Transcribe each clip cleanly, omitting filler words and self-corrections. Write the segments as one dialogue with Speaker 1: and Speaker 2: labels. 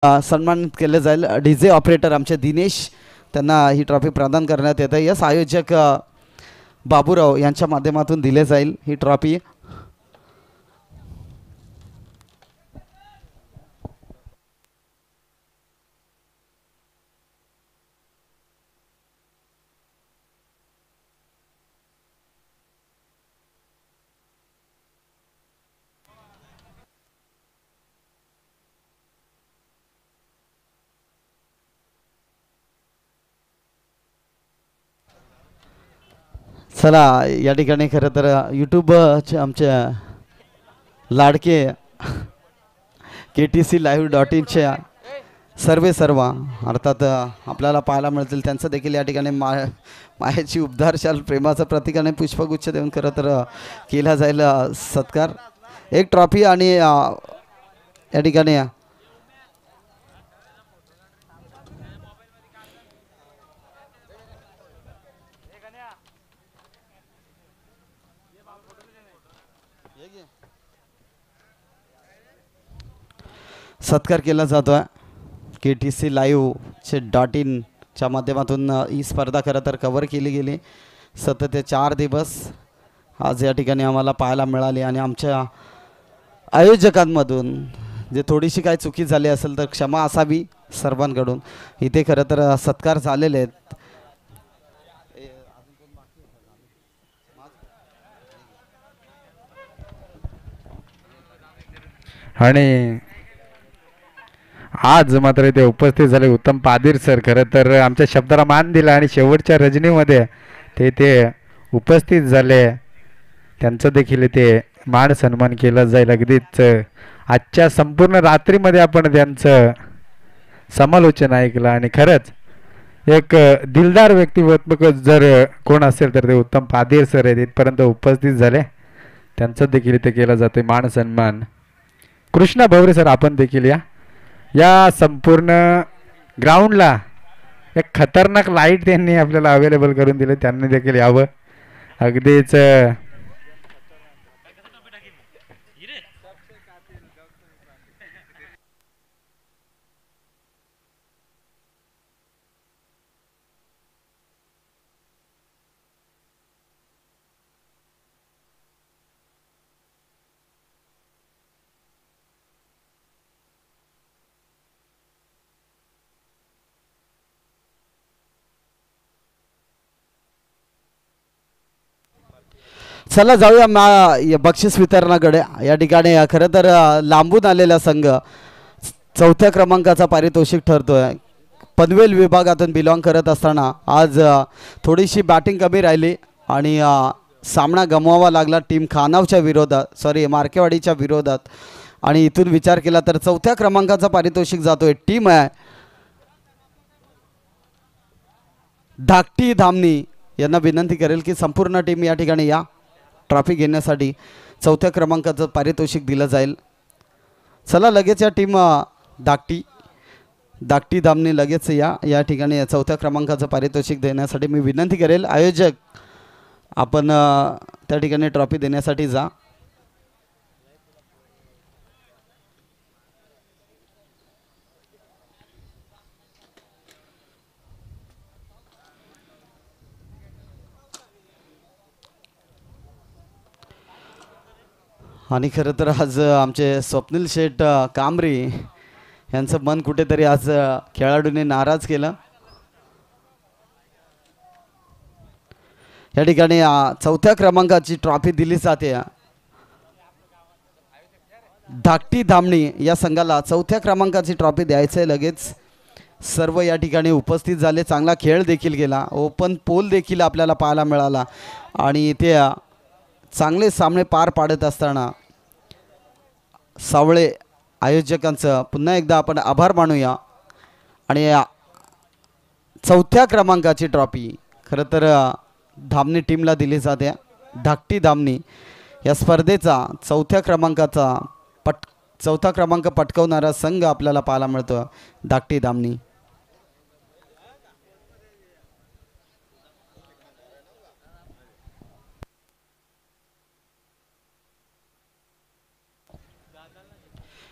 Speaker 1: सन्मानित केले जाईल. डीजे ऑपरेटर आमचे दिनेश त्यांना ही ट्रॉफी प्रदान करण्यात येते. यस आयोजक बाबूराव यांच्या माध्यमातून दिले जाईल ही ट्रॉफी. चला या ठिकाणी खरं तर यूट्यूबचे आमच्या लाडके KTC-live.in सर्व अर्थात आपल्याला पाहायला मिळतील. त्यांचं देखील या ठिकाणी मायाची उबदार प्रेमाचं प्रतीकाने पुष्पगुच्छ देऊन खरं तर केला जाईल सत्कार. एक ट्रॉफी आणि या ठिकाणी सत्कार केला जातो आहे. KTC-live.in च्या माध्यमातून ही स्पर्धा खरं तर कव्हर केली गेली. सतत 4 दिवस आज या ठिकाणी आम्हाला पाहायला मिळाली आणि आमच्या आयोजकांमधून जे थोडीशी काही चुकी झाली असेल तर क्षमा असावी सर्वांकडून. इथे खरं तर सत्कार झालेले आहेत.
Speaker 2: आणि आज मात्र इथे उपस्थित झाले उत्तम पादीर सर. खरं तर आमच्या शब्दाला मान दिला आणि शेवटच्या रजनीमध्ये ते इथे उपस्थित झाले. त्यांचं देखील इथे मान सन्मान केला जाईल. अगदीच आजच्या संपूर्ण रात्रीमध्ये आपण त्यांचं समालोचन ऐकलं आणि खरंच एक दिलदार व्यक्तिमत्व जर कोण असेल तर ते उत्तम पादीर सर आहेत. इथपर्यंत उपस्थित झाले. त्यांचं देखील इथे केला जातोय मान सन्मान. कृष्णा भवरे सर आपण देखील या संपूर्ण ग्राउंडला एक खतरनाक लाईट त्यांनी आपल्याला अवेलेबल करून दिले. त्यांनी देखील यावं. अगदीच
Speaker 1: चला जाऊया बक्षीस वितरणाकडे. या ठिकाणी खरं तर लांबून आलेला संघ 4थ्या क्रमांकाचा पारितोषिक ठरतोय. पनवेल विभागातून बिलॉंग करत असताना आज थोडीशी बॅटिंग कमी राहिली आणि सामना गमवावा लागला टीम खानावच्या विरोधात मार्केवाडीच्या विरोधात. आणि इथून विचार केला तर 4थ्या क्रमांकाचा पारितोषिक जातोय. टीम आहे धाकटी धामणी. यांना विनंती करेल की संपूर्ण टीम या ठिकाणी या ट्रॉफी घेण्यासाठी. 4थ्या क्रमांकाचं पारितोषिक दिलं जाईल. चला लगेच या टीम धाकटी धामणी लगेच या ठिकाणी 4थ्या क्रमांकाचं पारितोषिक देण्यासाठी मी विनंती करेल. आयोजक आपण त्या ठिकाणी ट्रॉफी देण्यासाठी जा. आणि खरं तर आज आमचे स्वप्नील शेठ कांबरी यांचं मन कुठेतरी आज खेळाडूंनी नाराज केलं. या ठिकाणी 4थ्या क्रमांकाची ट्रॉफी दिली जाते. धाकटी धामणी या संघाला 4थ्या क्रमांकाची ट्रॉफी द्यायचं आहे. लगेच सर्व या ठिकाणी उपस्थित झाले. चांगला खेळ देखील केला. ओपन पोल देखील आपल्याला पाहायला मिळाला आणि इथे चांगले सामने पार पाडत असताना सावळे आयोजकांचं पुन्हा एकदा आपण आभार मानूया. आणि 4थ्या क्रमांकाची ट्रॉफी खरं तर धामणी टीमला दिली जाते. धाकटी धामणी या स्पर्धेचा 4थ्या क्रमांक पटकावणारा संघ आपल्याला पाहायला मिळतो धाकटी धामणी.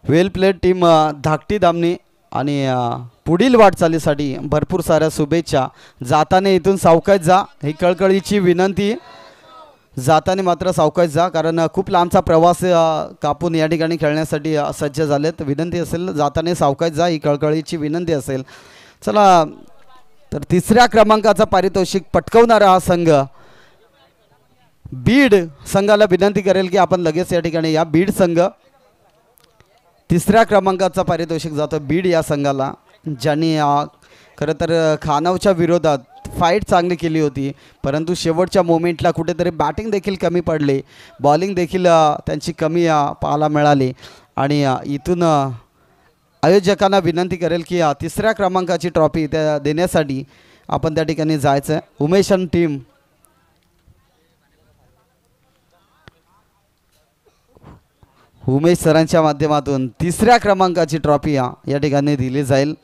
Speaker 1: वेल प्लेड टीम धाकटी धामणी आणि पुढील वाटचालीसाठी भरपूर साऱ्या शुभेच्छा. जाताना इथून सावकाश जा ही कळकळीची विनंती. जाताना मात्र सावकाश जा, कारण खूप लांबचा प्रवास कापून या ठिकाणी खेळण्यासाठी सज्ज झालेत. विनंती असेल जाताना सावकाश जा ही कळकळीची विनंती असेल. चला तर तिसऱ्या क्रमांकाचा पारितोषिक पटकवणारा हा संघ बीड संघाला विनंती करेल की आपण लगेच या ठिकाणी या. बीड संघ तिसऱ्या क्रमांकाचा पारितोषिक जातो बीड या संघाला, ज्यांनी खरं तर खानावच्या विरोधात फाईट चांगली केली होती, परंतु शेवटच्या मोमेंटला कुठेतरी बॅटिंग देखील कमी पडली, बॉलिंग देखील त्यांची कमी पाहायला मिळाली. आणि इथून आयोजकांना विनंती करेल की तिसऱ्या क्रमांकाची ट्रॉफी त्या देण्यासाठी आपण त्या ठिकाणी जायचं आहे. उमेश आणि टीम उमेश सरांच्या माध्यमातून तिसऱ्या क्रमांकाची ट्रॉफी या ठिकाणी दिली जाईल.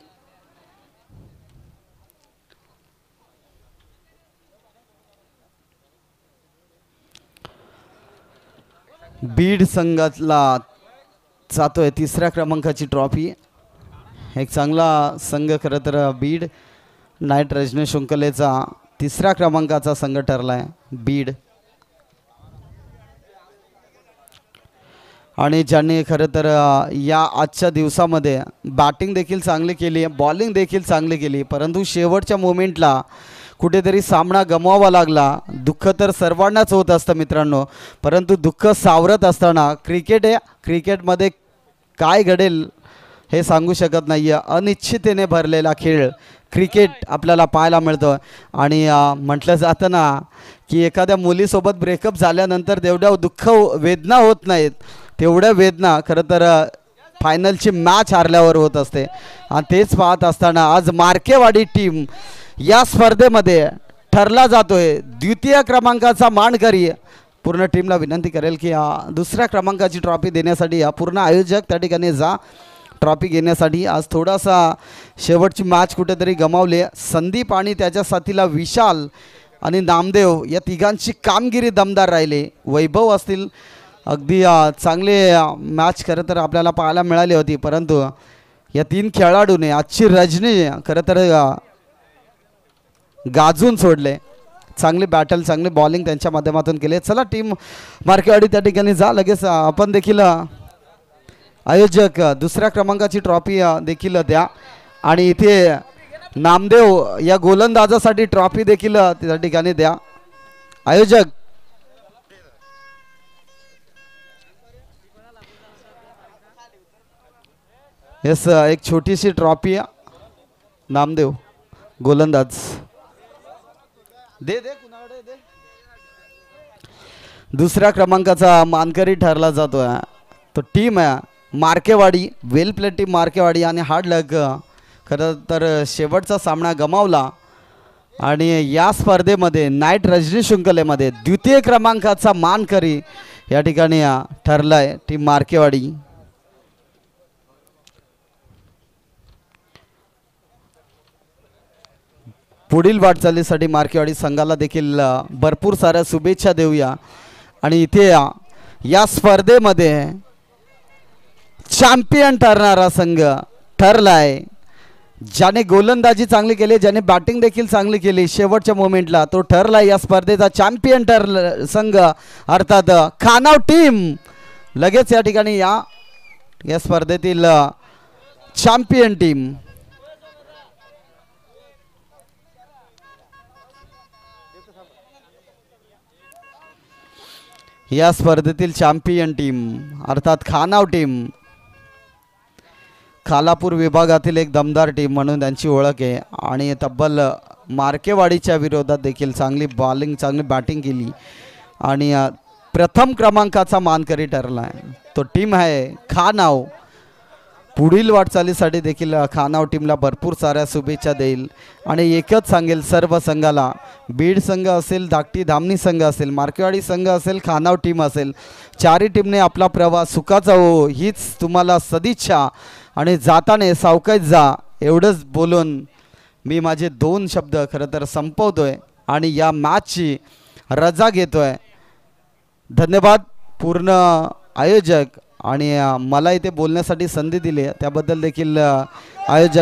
Speaker 1: बीड संघातला जातोय तिसऱ्या क्रमांकाची ट्रॉफी. एक चांगला संघ खरं तर बीड नाईट रजनी शुंकलेचा तिसऱ्या क्रमांकाचा संघ ठरला आहे बीड. आणि ज्यांनी खरं तर या आजच्या दिवसामध्ये बॅटिंग देखील चांगली केली, बॉलिंग देखील चांगली केली, परंतु शेवटच्या मोमेंटला कुठेतरी सामना गमवावा लागला. दुःख तर सर्वांनाच होत असतं मित्रांनो, परंतु दुःख सावरत असताना क्रिकेट आहे, क्रिकेटमध्ये काय घडेल हे सांगू शकत नाही आहे. अनिश्चिततेने भरलेला खेळ क्रिकेट आपल्याला पाहायला मिळतो. आणि म्हटलं जातं ना की एखाद्या मुलीसोबत ब्रेकअप झाल्यानंतर तेवढ्या दुःख वेदना होत नाहीत, तेवढ्या वेदना खरं तर फायनलची मॅच हारल्यावर होत असते. आणि तेच पाहत असताना आज मार्केवाडी टीम या स्पर्धेमध्ये ठरला जातोय द्वितीय क्रमांकाचा मानकरी. पूर्ण टीमला विनंती करेल की दुसऱ्या क्रमांकाची ट्रॉफी देण्यासाठी पूर्ण आयोजक त्या ठिकाणी जा ट्रॉफी घेण्यासाठी. आज थोडासा शेवटची मॅच कुठेतरी गमावली. संदीप आणि त्याच्या साथीला विशाल आणि नामदेव या तिघांची कामगिरी दमदार राहिली. वैभव असतील अगदी चांगले मॅच खरं तर आपल्याला पाहायला मिळाली होती, परंतु या तीन खेळाडूने आजची रजनी खरं तर गाजून सोडले. चांगली बॅटल चांगली बॉलिंग त्यांच्या माध्यमातून केले. चला टीम मार्केवाडी त्या ठिकाणी जा लगेच. आपण देखील आयोजक दुसऱ्या क्रमांकाची ट्रॉफी देखील द्या. आणि इथे नामदेव या गोलंदाजासाठी ट्रॉफी देखील त्या ठिकाणी द्या आयोजक. येस एक छोटीशी ट्रॉफी नामदेव गोलंदाज दे दे कुणाकडे दे. दुसऱ्या क्रमांकाचा मानकरी ठरला जातोय तो टीम आहे मार्केवाडी. वेल प्ले टीम मार्केवाडी. आणि हार्ड लक खरं तर शेवटचा सामना गमावला आणि या स्पर्धेमध्ये नाईट रजनी शुंकलेमध्ये द्वितीय क्रमांकाचा मानकरी या ठिकाणी ठरलाय टीम मार्केवाडी. पुढील वाटचालीसाठी मार्केवाडी संघाला देखील भरपूर साऱ्या शुभेच्छा देऊया. आणि इथे या स्पर्धेमध्ये चॅम्पियन ठरणारा संघ ठरलाय ज्याने गोलंदाजी चांगली केली, ज्याने बॅटिंग देखील चांगली केली शेवटच्या मोमेंटला, तो ठरलाय या स्पर्धेचा चॅम्पियन संघ अर्थात खानाव टीम. लगेच या ठिकाणी या स्पर्धेतील चॅम्पियन टीम या स्पर्धेतील चॅम्पियन टीम अर्थात खानाव टीम. खालापूर विभागातील एक दमदार टीम म्हणून त्यांची ओळख आहे. आणि तब्बल मार्केवाडीच्या विरोधात देखील चांगली बॉलिंग चांगली बॅटिंग केली आणि प्रथम क्रमांकाचा मानकरी ठरला आहे तो टीम आहे खानाव. पुढील वाटचालीसाठी देखील खानाव टीमला भरपूर साऱ्या शुभेच्छा देईल. आणि एकच सांगेल सर्व संघाला, बीड संघ असेल, धाकटी धामणी संघ असेल, मार्केवाडी संघ असेल, खानाव टीम असेल, चारही टीमने आपला प्रवास सुखाचा हो हीच तुम्हाला सदिच्छा. आणि जाताने सावकाश जा एवढंच बोलून मी माझे 2 शब्द खरं तर संपवतोय आणि या मॅचची रजा घेतोय. धन्यवाद पूर्ण आयोजक आणि मला इथे बोलण्यासाठी संधी दिली त्याबद्दल देखील आयोजक